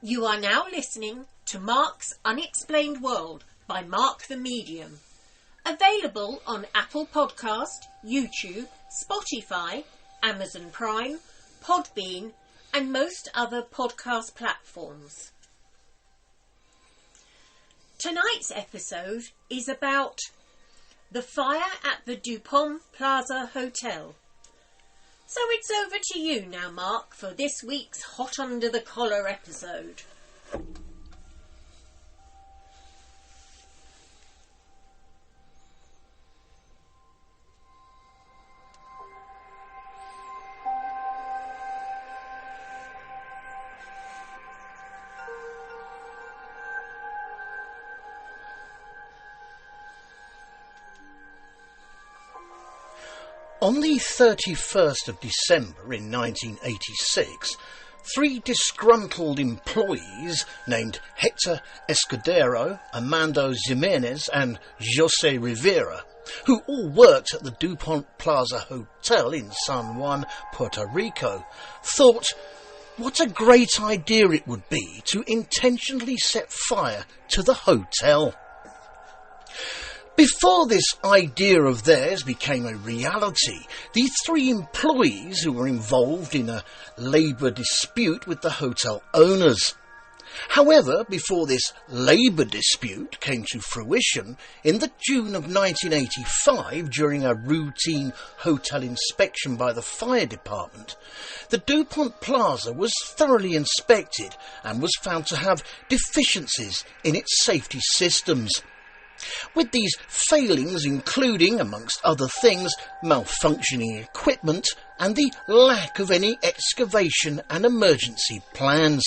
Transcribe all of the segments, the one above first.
You are now listening to Mark's Unexplained World by Mark the Medium. Available on Apple Podcast, YouTube, Spotify, Amazon Prime, Podbean, and most other podcast platforms. Tonight's episode is about the fire at the Dupont Plaza Hotel. So it's over to you now, Mark, for this week's Hot Under the Collar episode. On the 31st of December in 1986, three disgruntled employees named Hector Escudero, Armando Jimenez and Jose Rivera, who all worked at the Dupont Plaza Hotel in San Juan, Puerto Rico, thought what a great idea it would be to intentionally set fire to the hotel. Before this idea of theirs became a reality, the three employees who were involved in a labour dispute with the hotel owners. However, before this labour dispute came to fruition, in the June of 1985, during a routine hotel inspection by the fire department, the Dupont Plaza was thoroughly inspected and was found to have deficiencies in its safety systems. With these failings including, amongst other things, malfunctioning equipment and the lack of any excavation and emergency plans.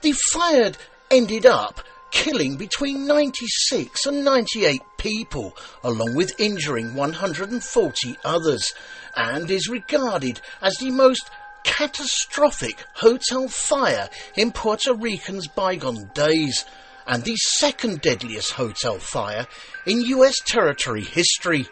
The fire ended up killing between 96 and 98 people, along with injuring 140 others, and is regarded as the most catastrophic hotel fire in Puerto Rican's bygone days, and the second deadliest hotel fire in US territory history.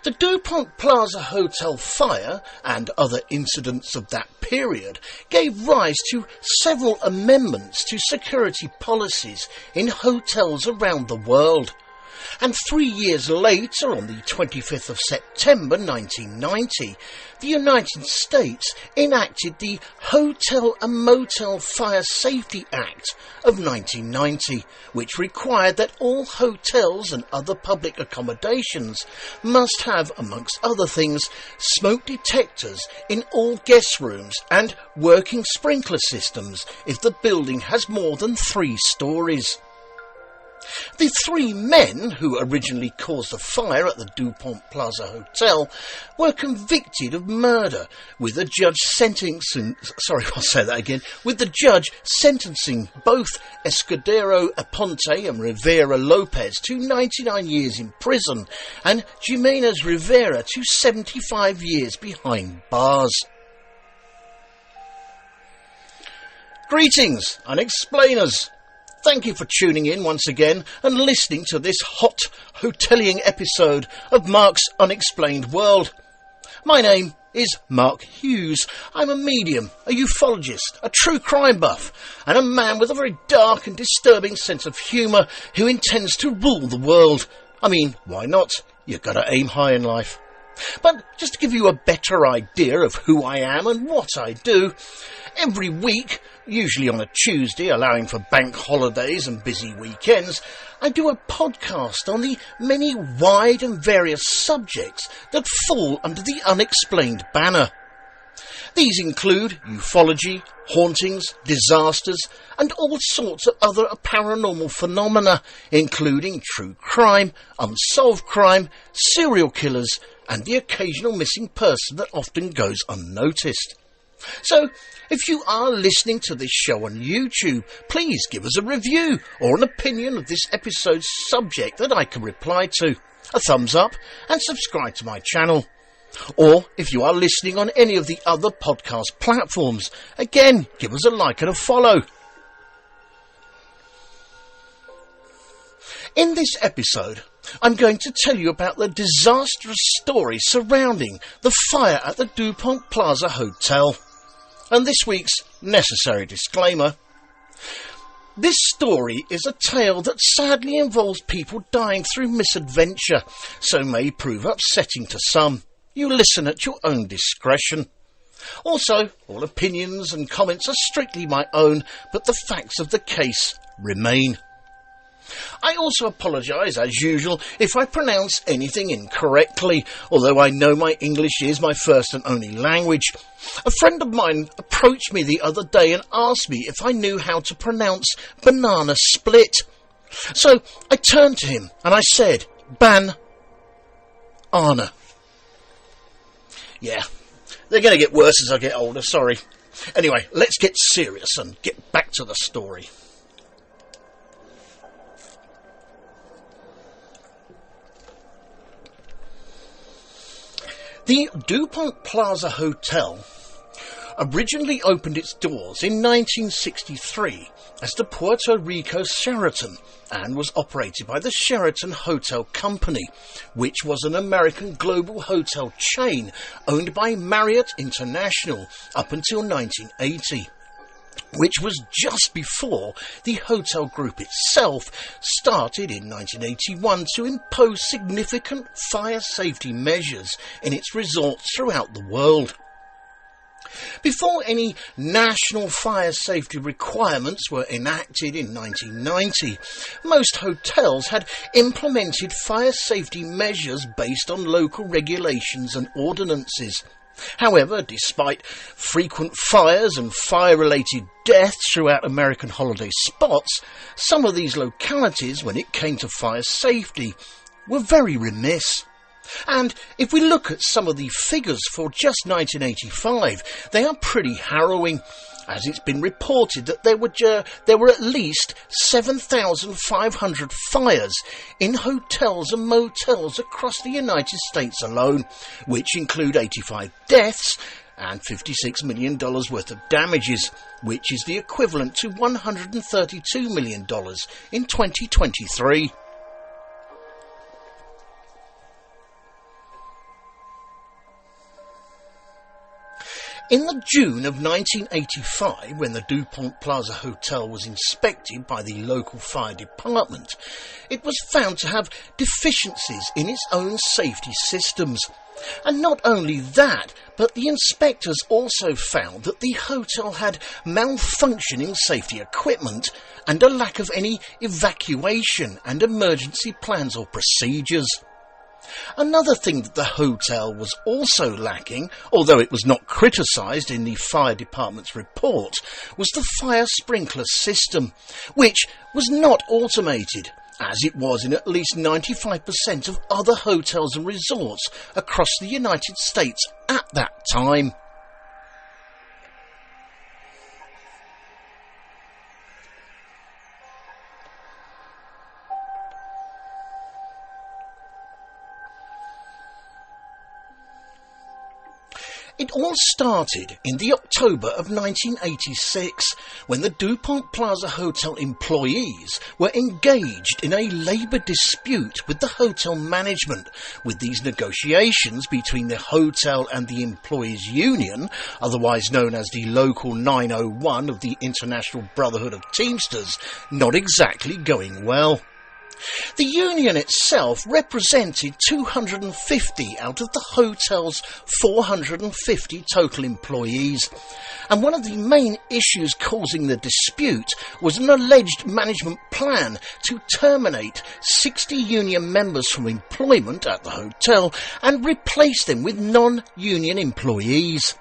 The Dupont Plaza Hotel fire and other incidents of that period gave rise to several amendments to security policies in hotels around the world. And 3 years later, on the 25th of September 1990, the United States enacted the Hotel and Motel Fire Safety Act of 1990, which required that all hotels and other public accommodations must have, amongst other things, smoke detectors in all guest rooms and working sprinkler systems if the building has more than 3 stories. The three men who originally caused the fire at the Dupont Plaza Hotel were convicted of murder, with the judge sentencing both Escudero Aponte and Rivera Lopez to 99 years in prison and Jimenez Rivera to 75 years behind bars. Greetings, Unexplainers! Thank you for tuning in once again and listening to this hot hoteliering episode of Mark's Unexplained World. My name is Mark Hughes. I'm a medium, a ufologist, a true crime buff, and a man with a very dark and disturbing sense of humour who intends to rule the world. I mean, why not? You've got to aim high in life. But just to give you a better idea of who I am and what I do, every week, usually on a Tuesday, allowing for bank holidays and busy weekends, I do a podcast on the many wide and various subjects that fall under the Unexplained banner. These include ufology, hauntings, disasters, and all sorts of other paranormal phenomena, including true crime, unsolved crime, serial killers, and the occasional missing person that often goes unnoticed. So, if you are listening to this show on YouTube, please give us a review or an opinion of this episode's subject that I can reply to, a thumbs up, and subscribe to my channel. Or, if you are listening on any of the other podcast platforms, again, give us a like and a follow. In this episode, I'm going to tell you about the disastrous story surrounding the fire at the Dupont Plaza Hotel. And this week's Necessary disclaimer. This story is a tale that sadly involves people dying through misadventure, so may prove upsetting to some. You listen at your own discretion. Also, all opinions and comments are strictly my own, but the facts of the case remain. I also apologise, as usual, if I pronounce anything incorrectly, although I know my English is my first and only language. A friend of mine approached me the other day and asked me if I knew how to pronounce banana split. So I turned to him and I said, Ban-ana. Yeah, they're going to get worse as I get older, sorry. Anyway, let's get serious and get back to the story. The Dupont Plaza Hotel originally opened its doors in 1963 as the Puerto Rico Sheraton and was operated by the Sheraton Hotel Company, which was an American global hotel chain owned by Marriott International up until 1980. Which was just before the hotel group itself started in 1981 to impose significant fire safety measures in its resorts throughout the world. Before any national fire safety requirements were enacted in 1990, most hotels had implemented fire safety measures based on local regulations and ordinances. However, despite frequent fires and fire-related deaths throughout American holiday spots, some of these localities, when it came to fire safety, were very remiss. And if we look at some of the figures for just 1985, they are pretty harrowing, as it's been reported that there were at least 7,500 fires in hotels and motels across the United States alone, which include 85 deaths and $56 million worth of damages, which is the equivalent to $132 million in 2023. In the June of 1985, when the Dupont Plaza Hotel was inspected by the local fire department, it was found to have deficiencies in its own safety systems. And not only that, but the inspectors also found that the hotel had malfunctioning safety equipment and a lack of any evacuation and emergency plans or procedures. Another thing that the hotel was also lacking, although it was not criticised in the fire department's report, was the fire sprinkler system, which was not automated, as it was in at least 95% of other hotels and resorts across the United States at that time. It all started in the October of 1986, when the Dupont Plaza Hotel employees were engaged in a labour dispute with the hotel management, with these negotiations between the hotel and the employees' union, otherwise known as the Local 901 of the International Brotherhood of Teamsters, not exactly going well. The union itself represented 250 out of the hotel's 450 total employees, and one of the main issues causing the dispute was an alleged management plan to terminate 60 union members from employment at the hotel and replace them with non-union employees.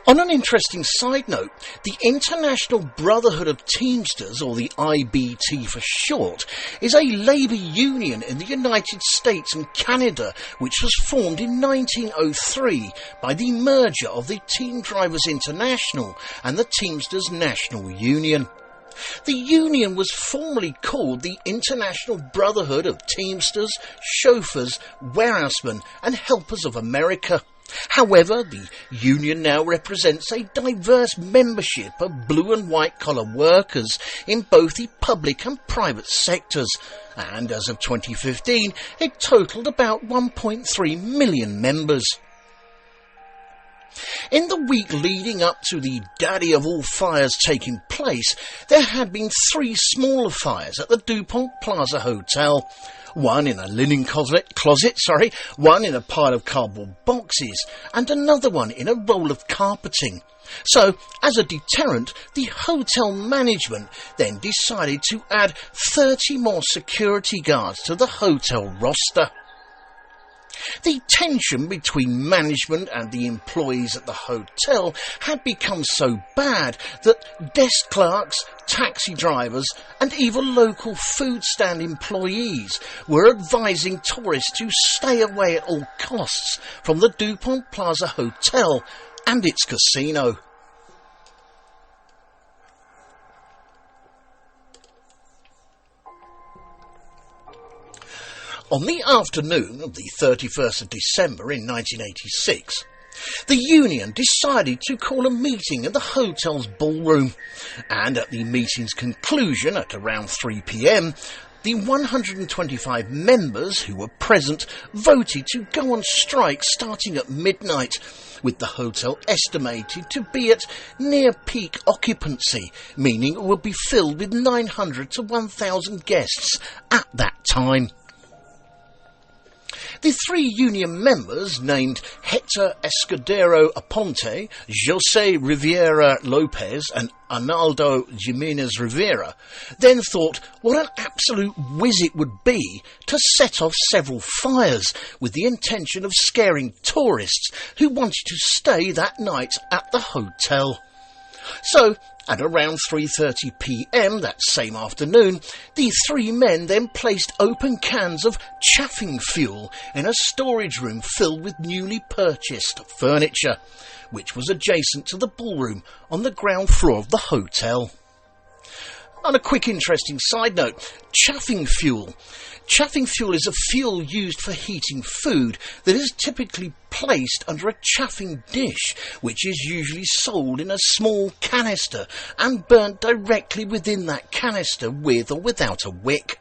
On an interesting side note, the International Brotherhood of Teamsters, or the IBT for short, is a labour union in the United States and Canada, which was formed in 1903 by the merger of the Team Drivers International and the Teamsters National Union. The union was formerly called the International Brotherhood of Teamsters, Chauffeurs, Warehousemen and Helpers of America. However, the union now represents a diverse membership of blue and white collar workers in both the public and private sectors, and as of 2015 it totalled about 1.3 million members. In the week leading up to the daddy of all fires taking place, there had been 3 smaller fires at the Dupont Plaza Hotel. One in a linen closet, one in a pile of cardboard boxes, and another one in a roll of carpeting. So, as a deterrent, the hotel management then decided to add 30 more security guards to the hotel roster. The tension between management and the employees at the hotel had become so bad that desk clerks, taxi drivers and even local food stand employees were advising tourists to stay away at all costs from the Dupont Plaza Hotel and its casino. On the afternoon of the 31st of December in 1986, the union decided to call a meeting in the hotel's ballroom, and at the meeting's conclusion at around 3 p.m, the 125 members who were present voted to go on strike starting at midnight, with the hotel estimated to be at near peak occupancy, meaning it would be filled with 900 to 1,000 guests at that time. The 3 union members, named Hector Escudero Aponte, José Rivera Lopez and Arnaldo Jiménez Rivera, then thought what an absolute whiz it would be to set off several fires with the intention of scaring tourists who wanted to stay that night at the hotel. So, at around 3:30 p.m. that same afternoon, the 3 men then placed open cans of chaffing fuel in a storage room filled with newly purchased furniture, which was adjacent to the ballroom on the ground floor of the hotel. On a quick interesting side note, chaffing fuel. Chaffing fuel is a fuel used for heating food that is typically placed under a chaffing dish, which is usually sold in a small canister and burnt directly within that canister with or without a wick.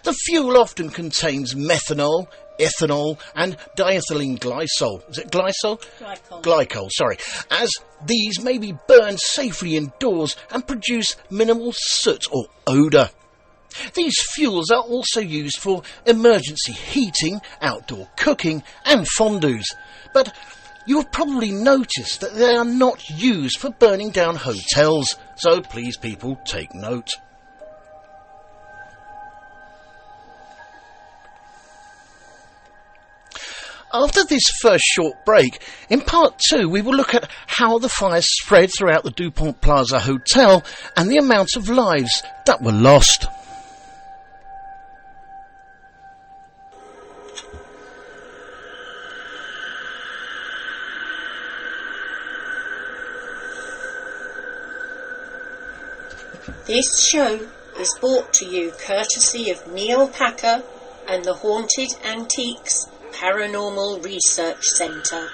The fuel often contains methanol, ethanol and diethylene glycol. Is it glycol? Glycol, sorry. As these may be burned safely indoors and produce minimal soot or odour. These fuels are also used for emergency heating, outdoor cooking and fondues, but you have probably noticed that they are not used for burning down hotels, so please people take note. After this first short break, in part 2 we will look at how the fire spread throughout the Dupont Plaza Hotel and the amount of lives that were lost. This show is brought to you courtesy of Neil Packer and the Haunted Antiques Paranormal Research Centre.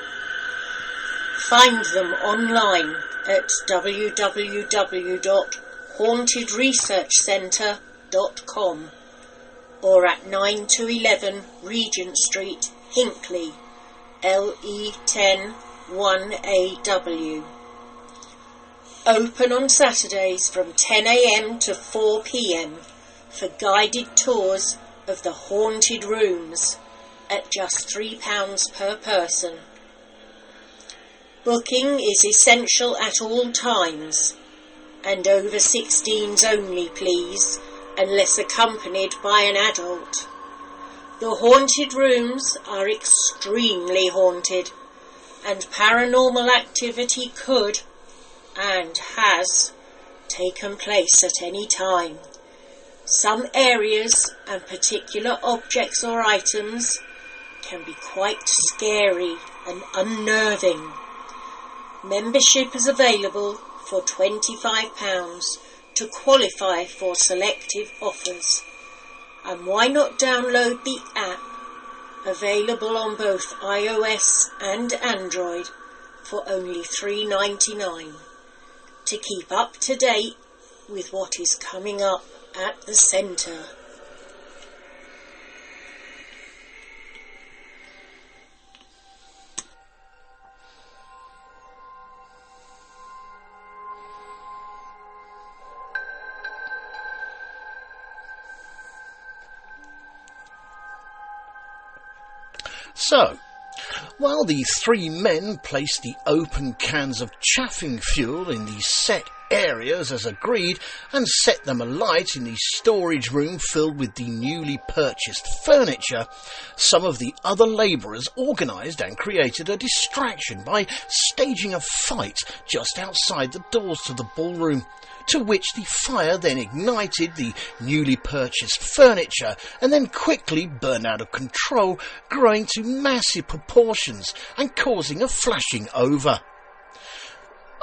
Find them online at www.hauntedresearchcentre.com or at 9 to 11 Regent Street, Hinckley, LE10 1AW. Open on Saturdays from 10 a.m. to 4 p.m. for guided tours of the haunted rooms at just £3 per person. Booking is essential at all times, and over 16s only please, unless accompanied by an adult. The haunted rooms are extremely haunted, and paranormal activity could and has taken place at any time. Some areas and particular objects or items can be quite scary and unnerving. Membership is available for £25 to qualify for selective offers. And why not download the app, available on both iOS and Android for only $3.99, to keep up to date with what is coming up at the centre. So, while the three men placed the open cans of chaffing fuel in the set areas as agreed and set them alight in the storage room filled with the newly purchased furniture, some of the other labourers organised and created a distraction by staging a fight just outside the doors to the ballroom, to which the fire then ignited the newly purchased furniture and then quickly burned out of control, growing to massive proportions and causing a flashing over.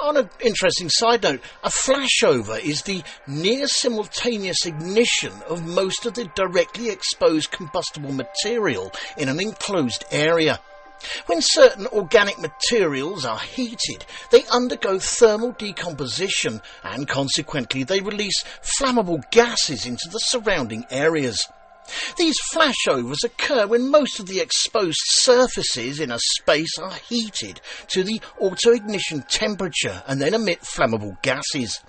On an interesting side note, a flashover is the near-simultaneous ignition of most of the directly exposed combustible material in an enclosed area. When certain organic materials are heated, they undergo thermal decomposition and consequently they release flammable gases into the surrounding areas. These flashovers occur when most of the exposed surfaces in a space are heated to the auto-ignition temperature and then emit flammable gases.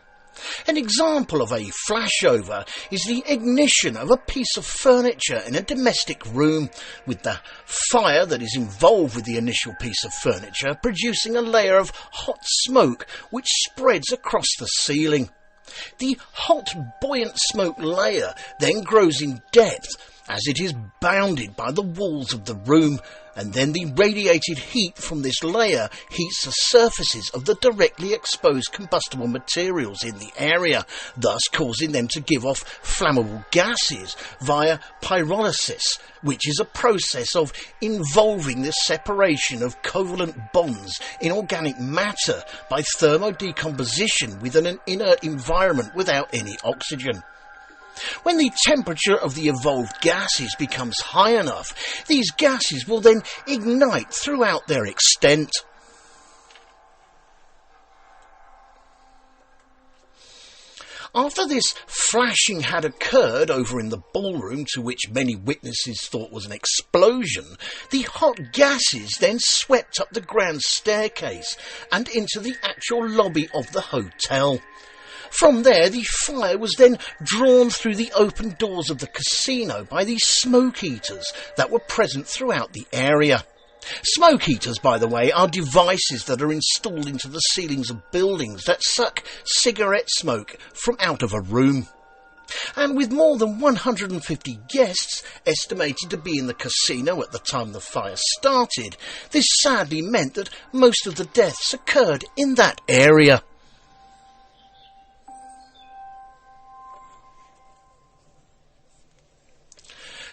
An example of a flashover is the ignition of a piece of furniture in a domestic room, with the fire that is involved with the initial piece of furniture producing a layer of hot smoke which spreads across the ceiling. The hot, buoyant smoke layer then grows in depth as it is bounded by the walls of the room, and then the radiated heat from this layer heats the surfaces of the directly exposed combustible materials in the area, thus causing them to give off flammable gases via pyrolysis, which is a process of involving the separation of covalent bonds in organic matter by thermodecomposition within an inert environment without any oxygen. When the temperature of the evolved gases becomes high enough, these gases will then ignite throughout their extent. After this flashing had occurred over in the ballroom, to which many witnesses thought was an explosion, the hot gases then swept up the grand staircase and into the actual lobby of the hotel. From there, the fire was then drawn through the open doors of the casino by the smoke eaters that were present throughout the area. Smoke eaters, by the way, are devices that are installed into the ceilings of buildings that suck cigarette smoke from out of a room. And with more than 150 guests estimated to be in the casino at the time the fire started, this sadly meant that most of the deaths occurred in that area.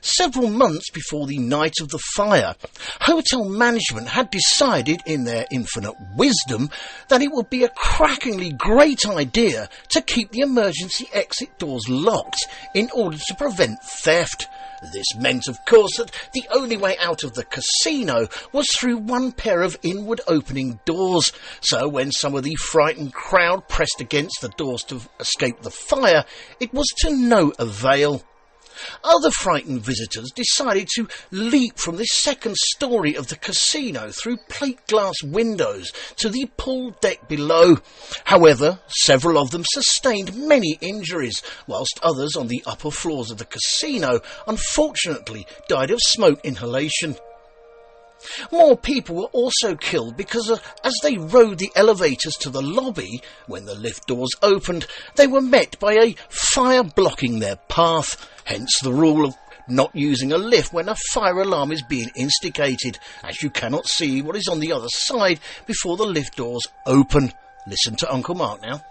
Several months before the night of the fire, hotel management had decided, in their infinite wisdom, that it would be a crackingly great idea to keep the emergency exit doors locked in order to prevent theft. This meant, of course, that the only way out of the casino was through one pair of inward opening doors, so when some of the frightened crowd pressed against the doors to escape the fire, it was to no avail. Other frightened visitors decided to leap from the second story of the casino through plate glass windows to the pool deck below. However, several of them sustained many injuries, whilst others on the upper floors of the casino unfortunately died of smoke inhalation. More people were also killed because as they rode the elevators to the lobby, when the lift doors opened, they were met by a fire blocking their path, hence the rule of not using a lift when a fire alarm is being instigated, as you cannot see what is on the other side before the lift doors open. Listen to Uncle Mark now.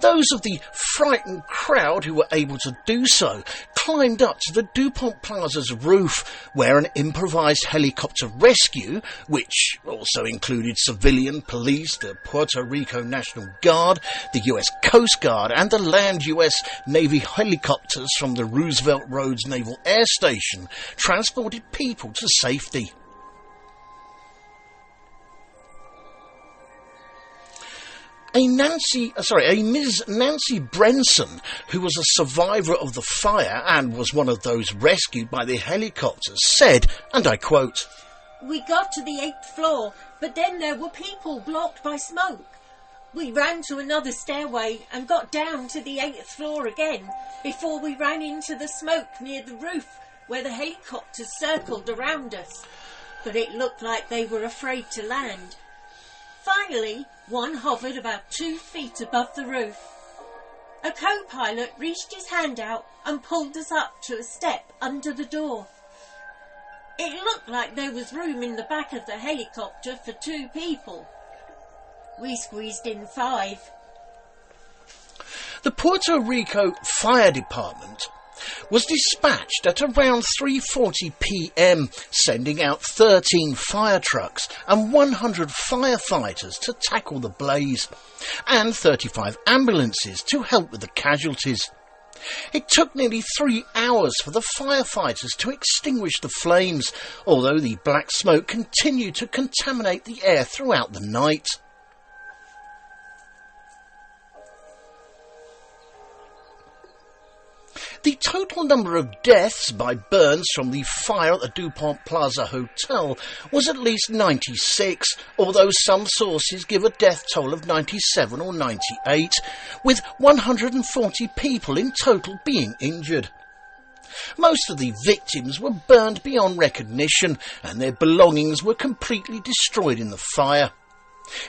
Those of the frightened crowd who were able to do so climbed up to the Dupont Plaza's roof, where an improvised helicopter rescue, which also included civilian police, the Puerto Rico National Guard, the US Coast Guard, and the land US Navy helicopters from the Roosevelt Roads Naval Air Station, transported people to safety. A Ms. Nancy Brenson, who was a survivor of the fire and was one of those rescued by the helicopters, said, and I quote, "We got to the 8th floor, but then there were people blocked by smoke. We ran to another stairway and got down to the 8th floor again before we ran into the smoke near the roof where the helicopters circled around us." but it looked like they were afraid to land. Finally, one hovered about 2 feet above the roof. A co-pilot reached his hand out and pulled us up to a step under the door. It looked like there was room in the back of the helicopter for 2 people. We squeezed in 5. The Puerto Rico Fire Department was dispatched at around 3:40 p.m, sending out 13 fire trucks and 100 firefighters to tackle the blaze, and 35 ambulances to help with the casualties. It took nearly 3 hours for the firefighters to extinguish the flames, although the black smoke continued to contaminate the air throughout the night. The total number of deaths by burns from the fire at the Dupont Plaza Hotel was at least 96, although some sources give a death toll of 97 or 98, with 140 people in total being injured. Most of the victims were burned beyond recognition, and their belongings were completely destroyed in the fire.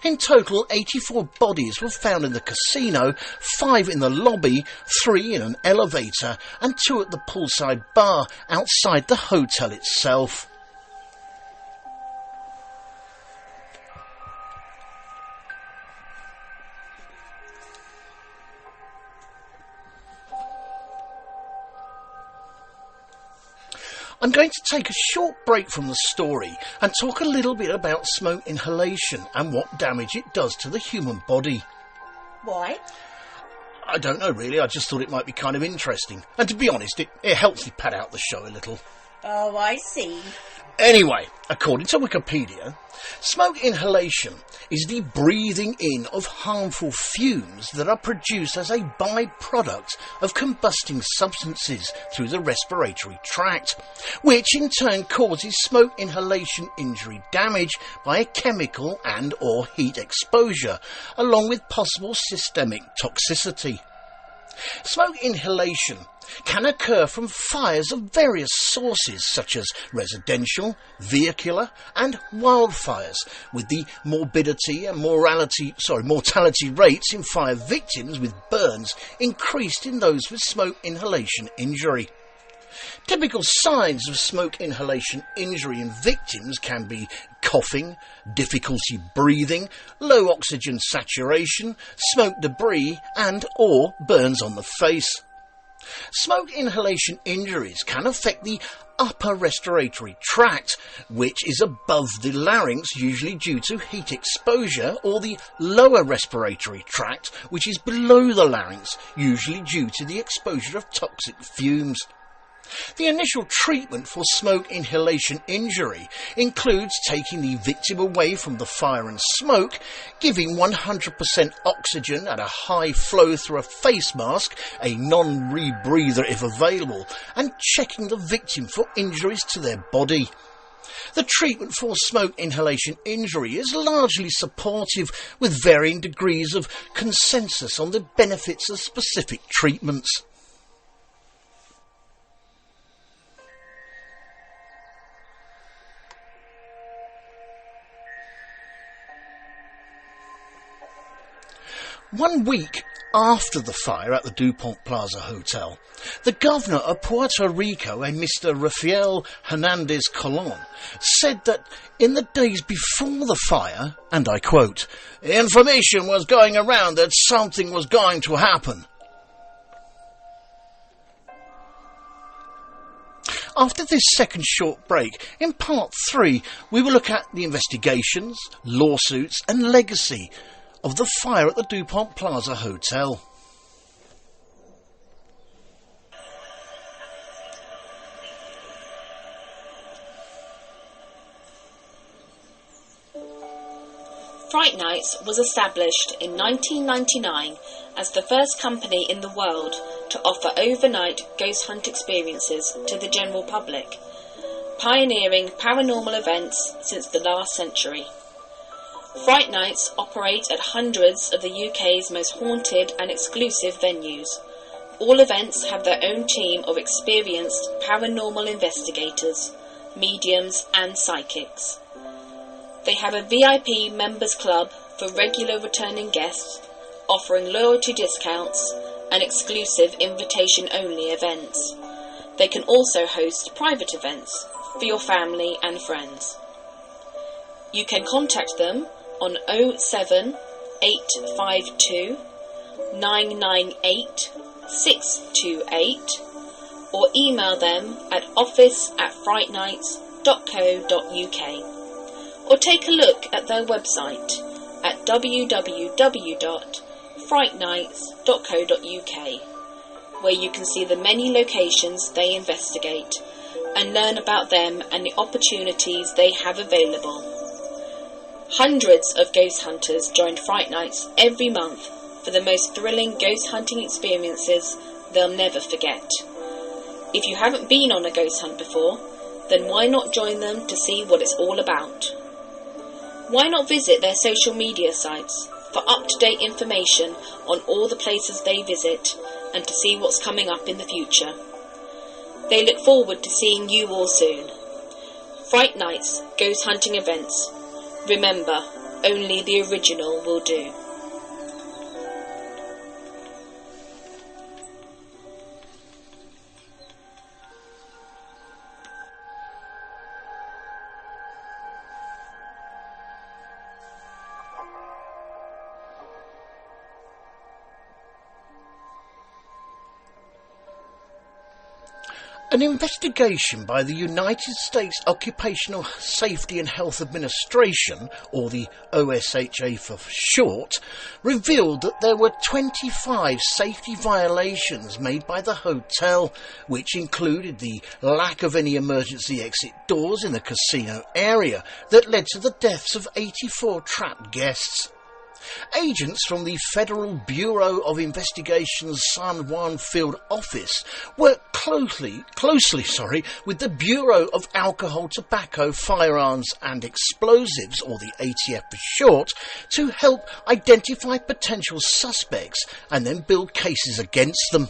In total, 84 bodies were found in the casino, 5 in the lobby, 3 in an elevator, and 2 at the poolside bar outside the hotel itself. I'm going to take a short break from the story and talk a little bit about smoke inhalation and what damage it does to the human body. Why? I don't know really, I just thought it might be kind of interesting. And to be honest, it helps me pad out the show a little. Oh, I see. Anyway, according to Wikipedia, smoke inhalation is the breathing in of harmful fumes that are produced as a byproduct of combusting substances through the respiratory tract, which in turn causes smoke inhalation injury damage by a chemical and or heat exposure, along with possible systemic toxicity. Smoke inhalation can occur from fires of various sources such as residential, vehicular and wildfires, with the morbidity and mortality rates in fire victims with burns increased in those with smoke inhalation injury. Typical signs of smoke inhalation injury in victims can be coughing, difficulty breathing, low oxygen saturation, smoke debris and or burns on the face. Smoke inhalation injuries can affect the upper respiratory tract, which is above the larynx, usually due to heat exposure, or the lower respiratory tract, which is below the larynx, usually due to the exposure of toxic fumes. The initial treatment for smoke inhalation injury includes taking the victim away from the fire and smoke, giving 100% oxygen at a high flow through a face mask, a non-rebreather if available, and checking the victim for injuries to their body. The treatment for smoke inhalation injury is largely supportive, with varying degrees of consensus on the benefits of specific treatments. One week after the fire at the Dupont Plaza Hotel, the governor of Puerto Rico, a Mr. Rafael Hernandez Colon, said that in the days before the fire, and I quote, "Information was going around that something was going to happen." After this second short break, in part 3, we will look at the investigations, lawsuits and legacy of the fire at the Dupont Plaza Hotel. Fright Nights was established in 1999 as the first company in the world to offer overnight ghost hunt experiences to the general public, pioneering paranormal events since the last century. Fright Nights operate at hundreds of the UK's most haunted and exclusive venues. All events have their own team of experienced paranormal investigators, mediums and psychics. They have a VIP members club for regular returning guests, offering loyalty discounts and exclusive invitation-only events. They can also host private events for your family and friends. You can contact them on 07852 998 628 or email them at office@frightnights.co.uk, or take a look at their website at www.frightnights.co.uk, where you can see the many locations they investigate and learn about them and the opportunities they have available. Hundreds of ghost hunters join Fright Nights every month for the most thrilling ghost hunting experiences they'll never forget. If you haven't been on a ghost hunt before, then why not join them to see what it's all about? Why not visit their social media sites for up-to-date information on all the places they visit and to see what's coming up in the future? They look forward to seeing you all soon. Fright Nights Ghost Hunting Events. Remember, only the original will do. An investigation by the United States Occupational Safety and Health Administration, or the OSHA for short, revealed that there were 25 safety violations made by the hotel, which included the lack of any emergency exit doors in the casino area that led to the deaths of 84 trapped guests. Agents from the Federal Bureau of Investigation's San Juan field office worked closely with the Bureau of Alcohol, Tobacco, Firearms and Explosives, or the ATF for short, to help identify potential suspects and then build cases against them.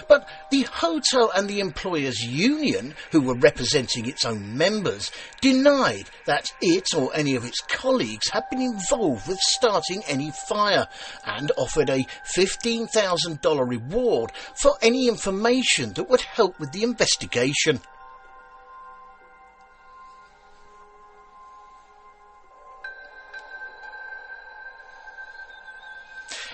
But the hotel and the employers' union, who were representing its own members, denied that it or any of its colleagues had been involved with starting any fire, and offered a $15,000 reward for any information that would help with the investigation.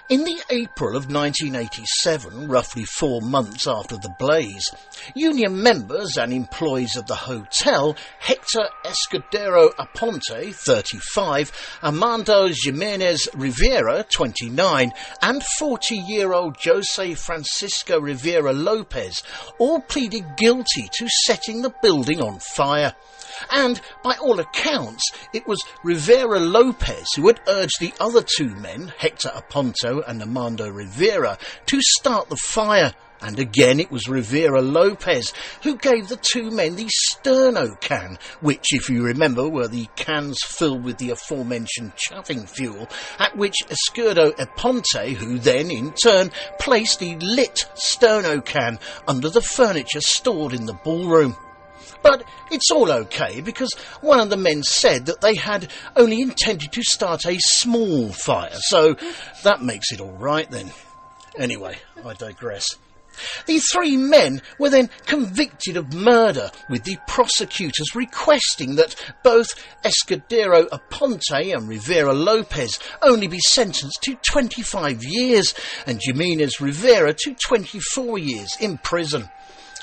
In the April of 1987, roughly 4 months after the blaze, union members and employees of the hotel, Hector Escudero Aponte, 35, Armando Jimenez Rivera, 29, and 40-year-old Jose Francisco Rivera Lopez, all pleaded guilty to setting the building on fire. And, by all accounts, it was Rivera Lopez who had urged the other two men, Hector Aponte and Armando Rivera, to start the fire. And again it was Rivera Lopez who gave the two men the sterno can, which, if you remember, were the cans filled with the aforementioned chuffing fuel, at which Escudero Aponte, who then, in turn, placed the lit sterno can under the furniture stored in the ballroom. But it's all okay, because one of the men said that they had only intended to start a small fire, so that makes it all right then. Anyway, I digress. The three men were then convicted of murder, with the prosecutors requesting that both Escudero Aponte and Rivera Lopez only be sentenced to 25 years and Jimenez Rivera to 24 years in prison.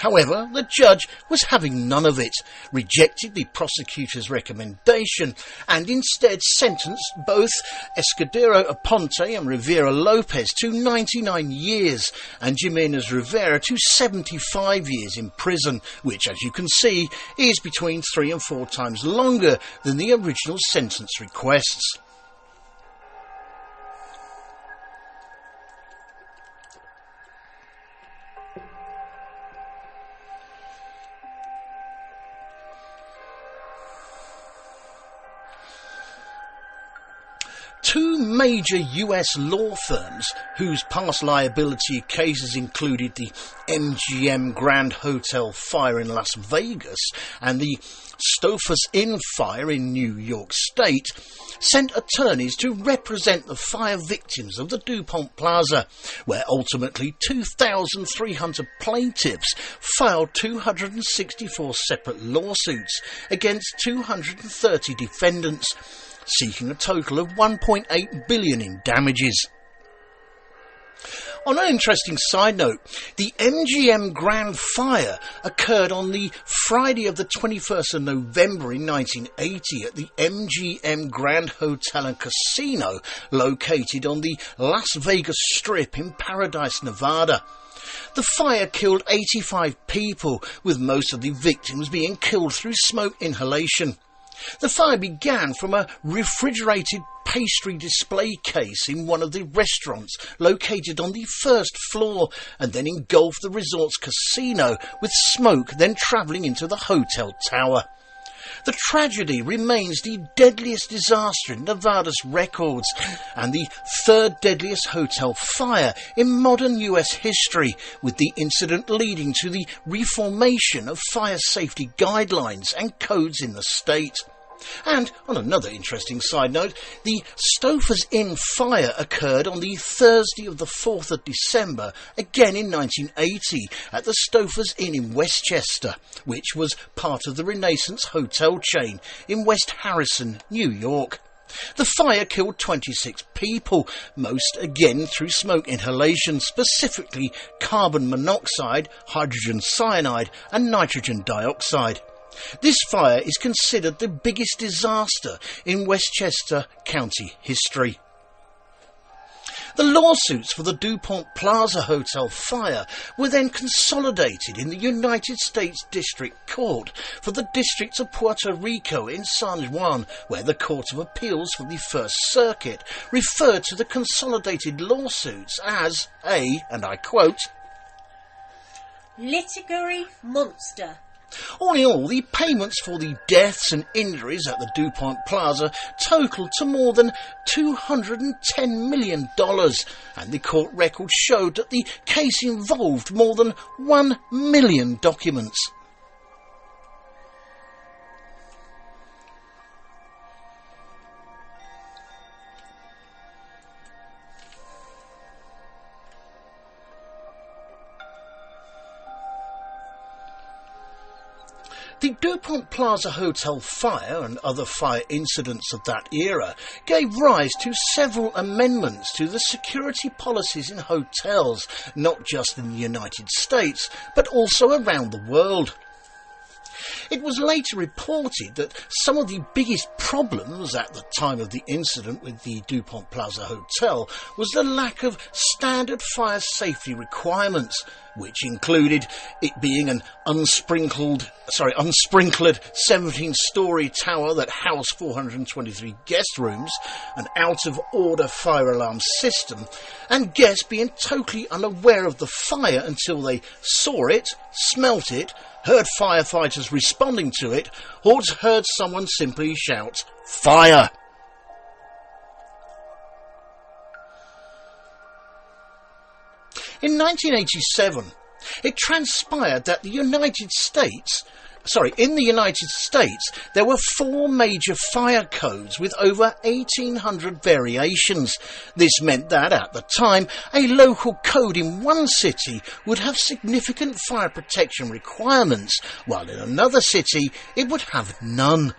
However, the judge was having none of it, rejected the prosecutor's recommendation, and instead sentenced both Escudero Aponte and Rivera Lopez to 99 years and Jimenez Rivera to 75 years in prison, which, as you can see, is between 3 and 4 times longer than the original sentence requests. two major US law firms, whose past liability cases included the MGM Grand Hotel fire in Las Vegas and the Stouffer's Inn fire in New York State, sent attorneys to represent the fire victims of the Dupont Plaza, where ultimately 2,300 plaintiffs filed 264 separate lawsuits against 230 defendants, seeking a total of $1.8 billion in damages. On an interesting side note, the MGM Grand Fire occurred on the Friday of the 21st of November in 1980 at the MGM Grand Hotel and Casino located on the Las Vegas Strip in Paradise, Nevada. The fire killed 85 people, with most of the victims being killed through smoke inhalation. The fire began from a refrigerated pastry display case in one of the restaurants located on the first floor and then engulfed the resort's casino, with smoke then travelling into the hotel tower. The tragedy remains the deadliest disaster in Nevada's records and the third deadliest hotel fire in modern US history, with the incident leading to the reformation of fire safety guidelines and codes in the state. And, on another interesting side note, the Stouffer's Inn fire occurred on the Thursday of the 4th of December, again in 1980, at the Stouffer's Inn in Westchester, which was part of the Renaissance hotel chain in West Harrison, New York. The fire killed 26 people, most again through smoke inhalation, specifically carbon monoxide, hydrogen cyanide and nitrogen dioxide. This fire is considered the biggest disaster in Westchester County history. The lawsuits for the Dupont Plaza Hotel fire were then consolidated in the United States District Court for the District of Puerto Rico in San Juan, where the Court of Appeals for the First Circuit referred to the consolidated lawsuits as a, and I quote, litigary monster. All in all, the payments for the deaths and injuries at the Dupont Plaza totalled to more than $210 million, and the court record showed that the case involved more than 1 million documents. The Dupont Plaza Hotel fire and other fire incidents of that era gave rise to several amendments to the security policies in hotels, not just in the United States, but also around the world. It was later reported that some of the biggest problems at the time of the incident with the Dupont Plaza Hotel was the lack of standard fire safety requirements, which included it being an unsprinkled 17-storey tower that housed 423 guest rooms, an out-of-order fire alarm system, and guests being totally unaware of the fire until they saw it, smelt it, heard firefighters responding to it, or heard someone simply shout, "Fire!" In 1987, it transpired that in the United States, there were 4 major fire codes with over 1,800 variations. This meant that, at the time, a local code in one city would have significant fire protection requirements, while in another city it would have none.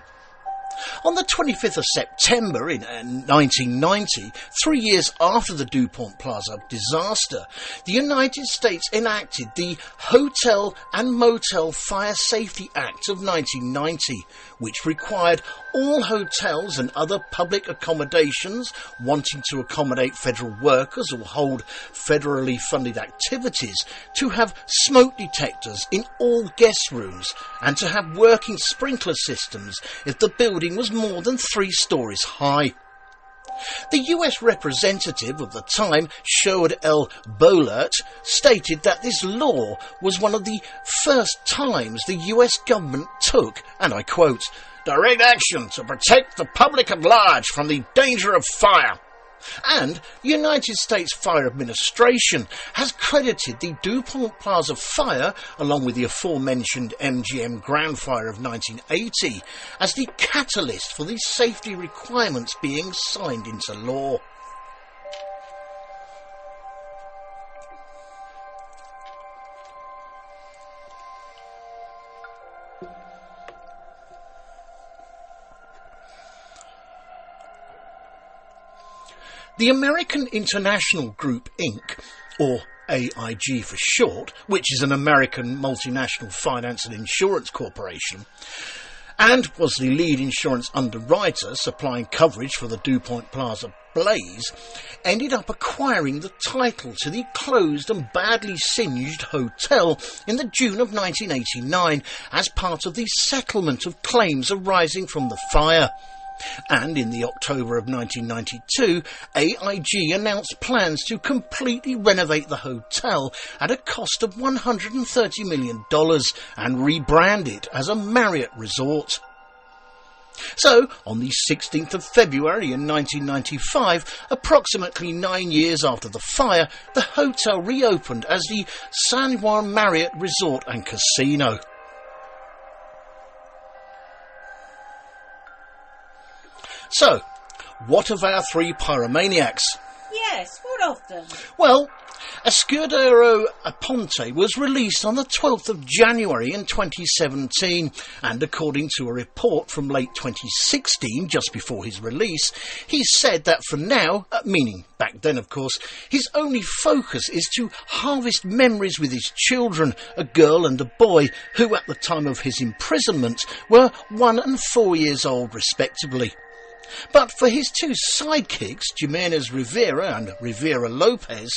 On the 25th of September in 1990, 3 years after the Dupont Plaza disaster, the United States enacted the Hotel and Motel Fire Safety Act of 1990, which required all hotels and other public accommodations wanting to accommodate federal workers or hold federally funded activities to have smoke detectors in all guest rooms and to have working sprinkler systems if the building was more than 3 stories high. The US representative of the time, Sherwood L. Boehlert, stated that this law was one of the first times the US government took, and I quote, direct action to protect the public at large from the danger of fire. And United States Fire Administration has credited the Dupont Plaza fire, along with the aforementioned MGM Grand Fire of 1980, as the catalyst for the safety requirements being signed into law. The American International Group Inc., or AIG for short, which is an American multinational finance and insurance corporation, and was the lead insurance underwriter supplying coverage for the Dupont Plaza blaze, ended up acquiring the title to the closed and badly singed hotel in the June of 1989 as part of the settlement of claims arising from the fire. And in the October of 1992, AIG announced plans to completely renovate the hotel at a cost of $130 million and rebrand it as a Marriott resort. So, on the 16th of February in 1995, approximately 9 years after the fire, the hotel reopened as the San Juan Marriott Resort and Casino. So, what of our three pyromaniacs? Yes, what of them? Well, Escudero Aponte was released on the 12th of January in 2017, and according to a report from late 2016, just before his release, he said that for now, meaning back then of course, his only focus is to harvest memories with his children, a girl and a boy, who at the time of his imprisonment were 1 and 4 years old respectively. But for his two sidekicks, Jimenez Rivera and Rivera Lopez,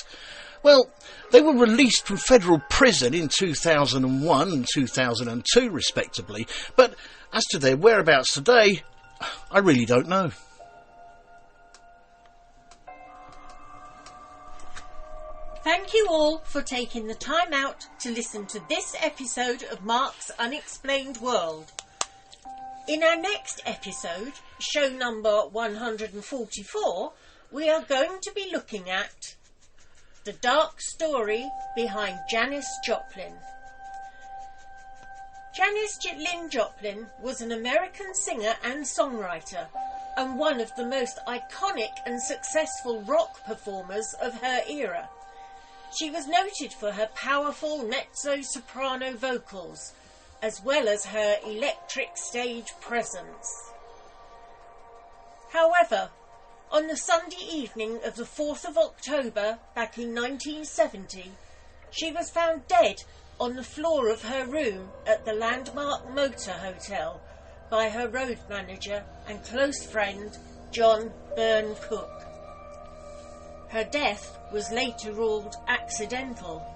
well, they were released from federal prison in 2001 and 2002 respectively, but as to their whereabouts today, I really don't know. Thank you all for taking the time out to listen to this episode of Mark's Unexplained World. In our next episode, show number 144, we are going to be looking at the dark story behind Janis Joplin. Janis Lynn Joplin was an American singer and songwriter, and one of the most iconic and successful rock performers of her era. She was noted for her powerful mezzo-soprano vocals, as well as her electric stage presence. However, on the Sunday evening of the 4th of October back in 1970, she was found dead on the floor of her room at the Landmark Motor Hotel by her road manager and close friend John Byrne Cook. Her death was later ruled accidental.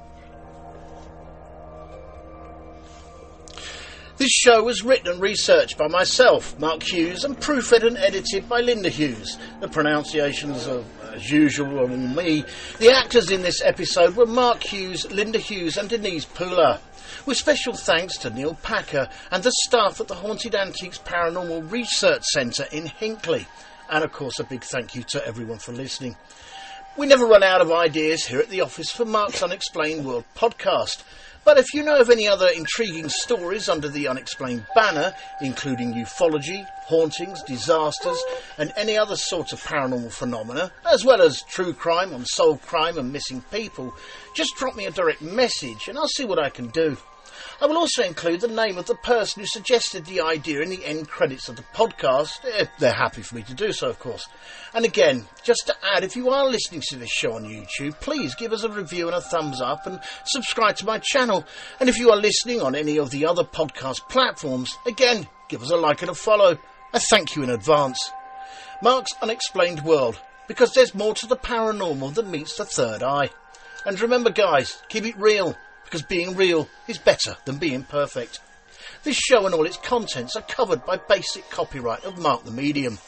This show was written and researched by myself, Mark Hughes, and proofread and edited by Linda Hughes. The pronunciations are, as usual, on me. The actors in this episode were Mark Hughes, Linda Hughes and Denise Pula, with special thanks to Neil Packer and the staff at the Haunted Antiques Paranormal Research Centre in Hinckley. And, of course, a big thank you to everyone for listening. We never run out of ideas here at the office for Mark's Unexplained World podcast. But if you know of any other intriguing stories under the Unexplained banner, including ufology, hauntings, disasters, and any other sorts of paranormal phenomena, as well as true crime, unsolved crime and missing people, just drop me a direct message and I'll see what I can do. I will also include the name of the person who suggested the idea in the end credits of the podcast, if they're happy for me to do so, of course. And again, just to add, if you are listening to this show on YouTube, please give us a review and a thumbs up and subscribe to my channel. And if you are listening on any of the other podcast platforms, again, give us a like and a follow. I thank you in advance. Mark's Unexplained World, because there's more to the paranormal than meets the third eye. And remember, guys, keep it real, because being real is better than being perfect. This show and all its contents are covered by basic copyright of Mark the Medium.